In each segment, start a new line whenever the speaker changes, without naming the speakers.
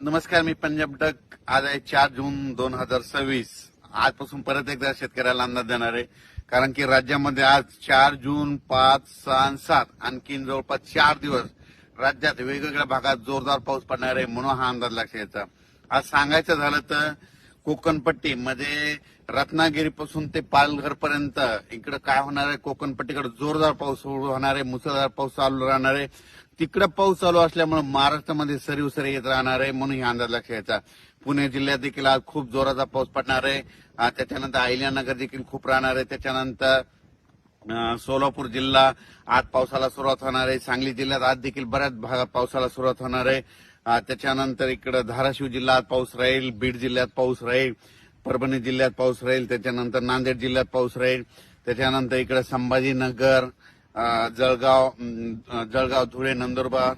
नमस्कार, मी पंजाब डक. आज आहे 4 जून 2026. आजपासून परत एकदा शेतकऱ्याला अंदाज देणार आहे. कारण की राज्यामध्ये आज 4 जून, 5, 6 आणि 7 आणखीन जवळपास 4 दिवस राज्यात वेगवेगळ्या भागात जोरदार पाऊस पडणार आहे, म्हणून हा अंदाज लक्षात घ्यायचा. आज सांगायचं झालं तर कोकणपट्टी म्हणजे रत्नागिरीपासून ते पालघर पर्यंत इकडे काय होणार आहे, कोकणपट्टीकडे जोरदार पाऊस सुरू होणार आहे, मुसळधार पाऊस चालू राहणार आहे. तिकडे पाऊस चालू असल्यामुळे महाराष्ट्रामध्ये सरी उसरी येत राहणार आहे, म्हणून हा अंदाज लक्षात घ्यायचा. पुणे जिल्ह्यात देखील आज खूप जोराचा पाऊस पडणार आहे. त्याच्यानंतर अहिल्यानगर देखील खूप राहणार आहे. त्याच्यानंतर सोलापूर जिल्हा आज पावसाला सुरुवात होणार आहे. सांगली जिल्ह्यात आज देखील बऱ्याच भागात पावसाला सुरुवात होणार आहे. त्याच्यानंतर इकडे धाराशिव जिल्ह्यात पाऊस राहील, बीड जिल्ह्यात पाऊस राहील, परभणी जिल्ह्यात पाऊस राहील, त्याच्यानंतर नांदेड जिल्ह्यात पाऊस राहील, त्याच्यानंतर इकडे संभाजीनगर, जळगाव, धुळे, नंदुरबार,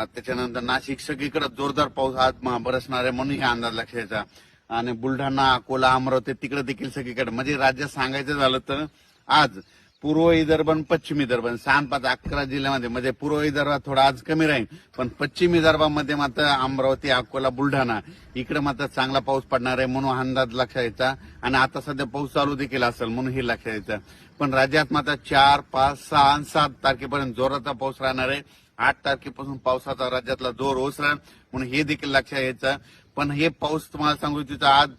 त्याच्यानंतर नाशिक सगळीकडे जोरदार पाऊस आज बरसणार आहे, म्हणून हा अंदाज लक्षात घ्यायचा. आणि बुलढाणा, अकोला, अमरावती तिकडे देखील सगळीकडे म्हणजे राज्यात सांगायचं झालं तर आज पूर्व विदर्भ आणि पश्चिम विदर्भ 6-5-11 जिल्ह्यामध्ये म्हणजे पूर्व विदर्भात थोडा आज कमी राहील, पण पश्चिम विदर्भामध्ये मात्र अमरावती, अकोला, बुलढाणा इकडे मात्र चांगला पाऊस पडणार आहे, म्हणून अंदाज लक्षात घ्यायचा. आणि आता सध्या पाऊस चालू देखील असेल, म्हणून हे लक्षात घ्यायचं. पण राज्यात मात्र 4, 5, 6 आणि 7 तारखेपर्यंत जोराचा पाऊस राहणार आहे. 8 तारखेपासून पावसाचा राज्यातला जोर ओसरेल, म्हणून हे देखील लक्षात घ्यायचं. पण हे पाऊस तुम्हाला सांगू इच्छितो, आज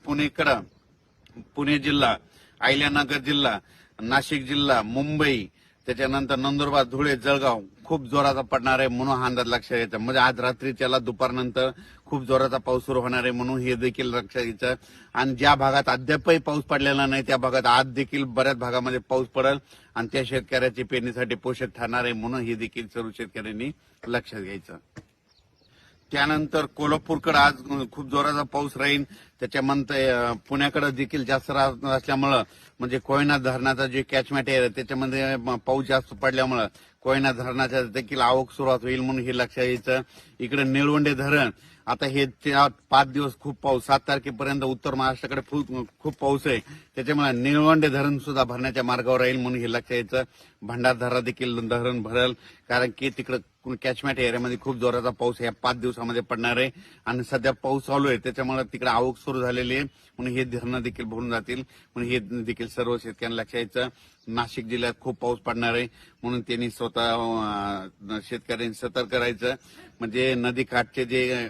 पुणे जिल्हा, अहिल्यानगर जिल्हा, नाशिक जिल्हा, मुंबई, त्याच्यानंतर नंदुरबार, धुळे, जळगाव खूप जोराचा पडणार आहे, म्हणून हा अंदाज लक्षात घ्यायचा. म्हणजे आज रात्रीच्याला दुपारनंतर खूप जोराचा पाऊस सुरू होणार आहे, म्हणून हे देखील लक्षात घ्यायचं. आणि ज्या भागात अद्यापही पाऊस पडलेला नाही त्या भागात आज देखील बऱ्याच भागामध्ये पाऊस पडेल आणि त्या शेतकऱ्याची पेरणीसाठी पोषक ठरणार आहे, म्हणून हे देखील सर्व शेतकऱ्यांनी लक्षात घ्यायचं. त्यानंतर कोल्हापूरकडे आज खूप जोराचा पाऊस राहील. त्याच्यानंतर पुण्याकडे देखील जास्त असल्यामुळं म्हणजे कोयना धरणाचा जे कॅचमेंट आहे त्याच्यामध्ये पाऊस जास्त पडल्यामुळं कोयना धरणाच्या देखील आवक सुरुवात होईल, म्हणून हे लक्षात घ्यायचं. इकडे निळवंडे धरण आता हे 5 दिवस खूप पाऊस, 7 तारखेपर्यंत उत्तर महाराष्ट्राकडे खूप पाऊस आहे, त्याच्यामुळे निळवंडे धरण सुद्धा भरण्याच्या मार्गावर राहील, म्हणून हे लक्षात घ्यायचं. भंडारदरा देखील धरण भरेल, कारण की तिकडे कॅचमेंट एरियामध्ये खूप जोराचा पाऊस या 5 दिवसामध्ये पडणार आहे. आणि सध्या पाऊस चालू आहे त्याच्यामुळे तिकडे आवक सुरू झालेली आहे, म्हणून हे धरणं देखील भरून जातील, म्हणून हे देखील सर्व शेतकऱ्यांना लक्षात घ्यायचं. नाशिक जिल्ह्यात खूप पाऊस पडणार आहे, म्हणून त्यांनी स्वतः शेतकऱ्यांनी सतर्क करायचं. म्हणजे नदीकाठचे जे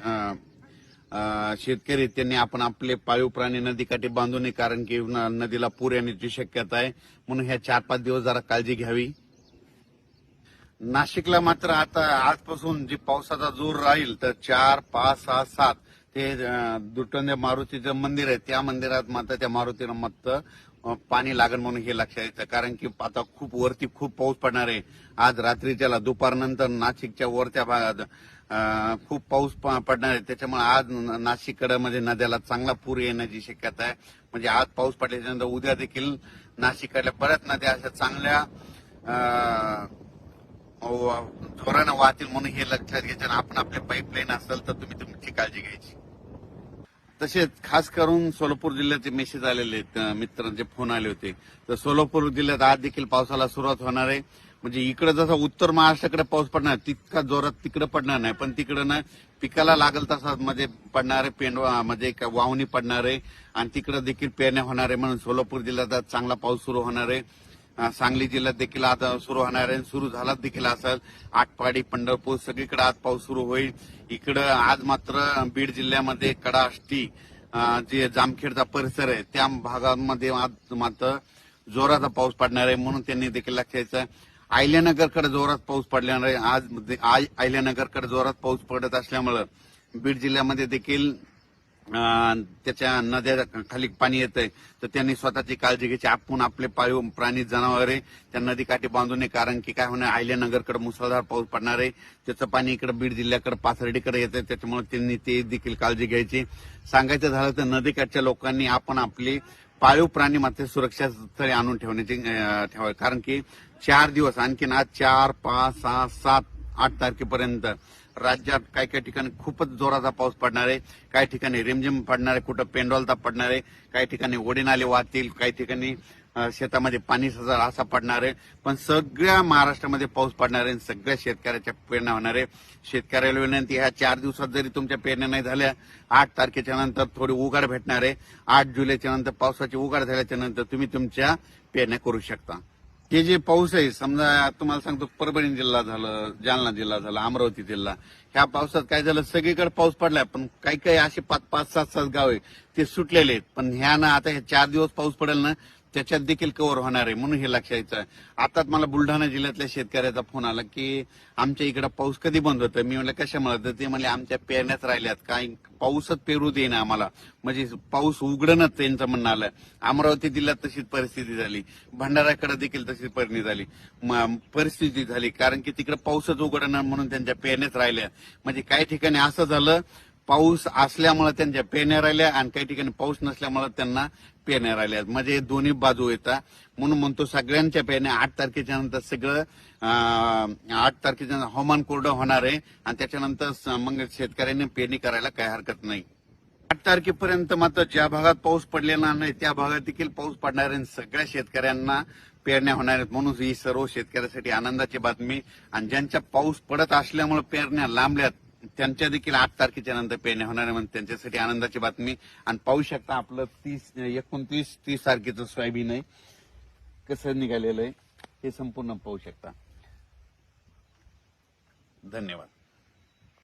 शेतकरी त्यांनी आपण आपले पाळीव प्राणी नदीकाठी बांधू नये, कारण की नदीला पूर येण्याची शक्यता आहे, म्हणून ह्या 4-5 दिवस जरा काळजी घ्यावी. नाशिकला मात्र आता आजपासून जे पावसाचा जोर राहील तर 4, 5, 6, 7 ते दुटंदे मारुतीचं मंदिर आहे त्या मंदिरात मात्र त्या मारुतीला मात्र पाणी लागेल, म्हणून हे लक्षात घ्यायचं. कारण की आता वरती खूप पाऊस पडणार आहे. आज रात्रीच्याला दुपारनंतर नाशिकच्या वरच्या भागात खूप पाऊस पडणार आहे, त्याच्यामुळे आज नाशिककडे म्हणजे नद्याला चांगला पूर येण्याची शक्यता आहे. म्हणजे आज पाऊस पडल्याच्यानंतर उद्या देखील नाशिककडल्या बऱ्याच नद्या अशा चांगल्या जोरानं वाहतील, म्हणून हे लक्षात घ्यायचं. आपण आपले पाईपलाईन असेल तर तुम्ही तुमची काळजी घ्यायची. तसेच खास करून सोलापूर जिल्ह्याचे मेसेज आलेले आहेत, मित्रांचे फोन आले होते. तर सोलापूर जिल्ह्यात आज देखील पावसाला सुरुवात होणार आहे. म्हणजे इकडे जसा उत्तर महाराष्ट्राकडे पाऊस पडणार तितका जोरात तिकडे पडणार नाही, पण तिकडे ना पिकाला लागल तसा म्हणजे पडणार आहे, म्हणजे वावणी पडणार आहे आणि तिकडे देखील पेरण्या होणार आहे, म्हणून सोलापूर जिल्ह्यात आज चांगला पाऊस सुरू होणार आहे. सांगली जिल्ह्यात देखील आता सुरू होणार आहे, सुरू झाला देखील असेल. आटपाडी, पंढरपूर सगळीकडे आज पाऊस सुरू होईल. इकडं आज मात्र बीड जिल्ह्यामध्ये कडाष्टी जे जामखेडचा परिसर आहे त्या भागांमध्ये आज मात्र जोराचा पाऊस पडणार आहे, म्हणून त्यांनी देखील लक्षात घ्यायचं. अहिल्यानगरकडे जोरात पाऊस पडणार आहे. आज अहिल्यानगरकडे जोरात पाऊस पडत असल्यामुळे बीड जिल्ह्यामध्ये देखील त्याच्या नद्या खाली पाणी येतंय, तर त्यांनी स्वतःची काळजी घ्यायची. आपण आपले पाळीव प्राणी जनावरे त्या नदीकाठी बांधू नये, कारण की काय होणार अहिल्यानगरकडे मुसळधार पाऊस पडणार आहे, त्याचं पाणी इकडे बीड जिल्ह्याकडे पाथर्डीकडे येतंय, त्याच्यामुळे त्यांनी ते देखील काळजी घ्यायची. सांगायचं झालं तर नदीकाठच्या लोकांनी आपण आपली पाळीव प्राणी मात्र सुरक्षा स्थळी आणून ठेवावे, कारण की 4 दिवस आणखीन आज 4, 5, 6, 7, 8 तारखेपर्यंत राज्यात काही काही ठिकाणी खूपच जोराचा पाऊस पडणार आहे. काही ठिकाणी रिमझिम पडणार आहे, कुठं पेंडॉलता पडणार आहे, काही ठिकाणी ओढे नाले वाहतील, काही ठिकाणी शेतामध्ये पाणी सजा असा पडणार आहे. पण सगळ्या महाराष्ट्रामध्ये पाऊस पडणार आहे. सगळ्या शेतकऱ्याच्या पेरण्या होणार आहे. शेतकऱ्याला विनंती, ह्या 4 दिवसात जरी तुमच्या पेरण्या नाही झाल्या, 8 तारखेच्या नंतर थोडी उघाड भेटणार आहे. 8 जुलैच्या नंतर पावसाची उघाड झाल्याच्या नंतर तुम्ही तुमच्या पेरण्या करू शकता. हे जे पाऊस आहे, समजा तुम्हाला सांगतो, परभणी जिल्हा झालं, जालना जिल्हा झाला, अमरावती जिल्हा, ह्या पावसात काय झालं, सगळीकडे पाऊस पडलाय. पण काही काही असे 5-5, 7-7 गाव आहे ते सुटलेले आहेत. पण ह्या ना आता हे 4 दिवस पाऊस पडेल ना, त्याच्यात देखील कव्हर होणार आहे. म्हणून हे लक्षात यायचं. आताच मला बुलढाणा जिल्ह्यातल्या शेतकऱ्याचा फोन आला की आमच्या इकडे पाऊस कधी बंद होतं. मी म्हणलं कशामुळे, तर ते म्हणले आमच्या पेरण्याच राहिल्यात, काही पाऊसच पेरू देईना आम्हाला, म्हणजे पाऊस उघडणच त्यांचं म्हणणं आलं. अमरावती जिल्ह्यात तशीच परिस्थिती झाली, भंडाऱ्याकडे देखील तशीच परिस्थिती झाली, कारण की तिकडे पाऊसच उघडणं म्हणून त्यांच्या पेरण्याच राहिल्या. म्हणजे काही ठिकाणी असं झालं, पाऊस असल्यामुळे त्यांच्या पेरण्या राहिल्या आणि काही ठिकाणी पाऊस नसल्यामुळे त्यांना पेरण्या राहिल्या. म्हणजे दोन्ही बाजू येतात. म्हणून म्हणतो सगळ्यांच्या पेरण्या 8 तारखेच्या नंतर सगळं 8 तारखेच्या हवामान कोरडं होणार आहे आणि त्याच्यानंतर मग शेतकऱ्यांनी पेरणी करायला काही हरकत नाही. 8 तारखेपर्यंत मात्र ज्या भागात पाऊस पडलेला नाही त्या भागात देखील पाऊस पडणार आहे. सगळ्या शेतकऱ्यांना पेरण्या होणार आहेत. म्हणून ही सर्व शेतकऱ्यासाठी आनंदाची बातमी. आणि ज्यांच्या पाऊस पडत असल्यामुळे पेरण्या लांबल्यात त्यांच्या देखील 8 तारखेच्या नंतर पेरण्या होणार आहे. म्हणजे त्यांच्यासाठी आनंदाची बातमी. आणि पाहू शकता आपलं 29-30 तारखेचं सोयाबीन आहे कसं निघालेलं आहे, हे संपूर्ण पाहू शकता. धन्यवाद.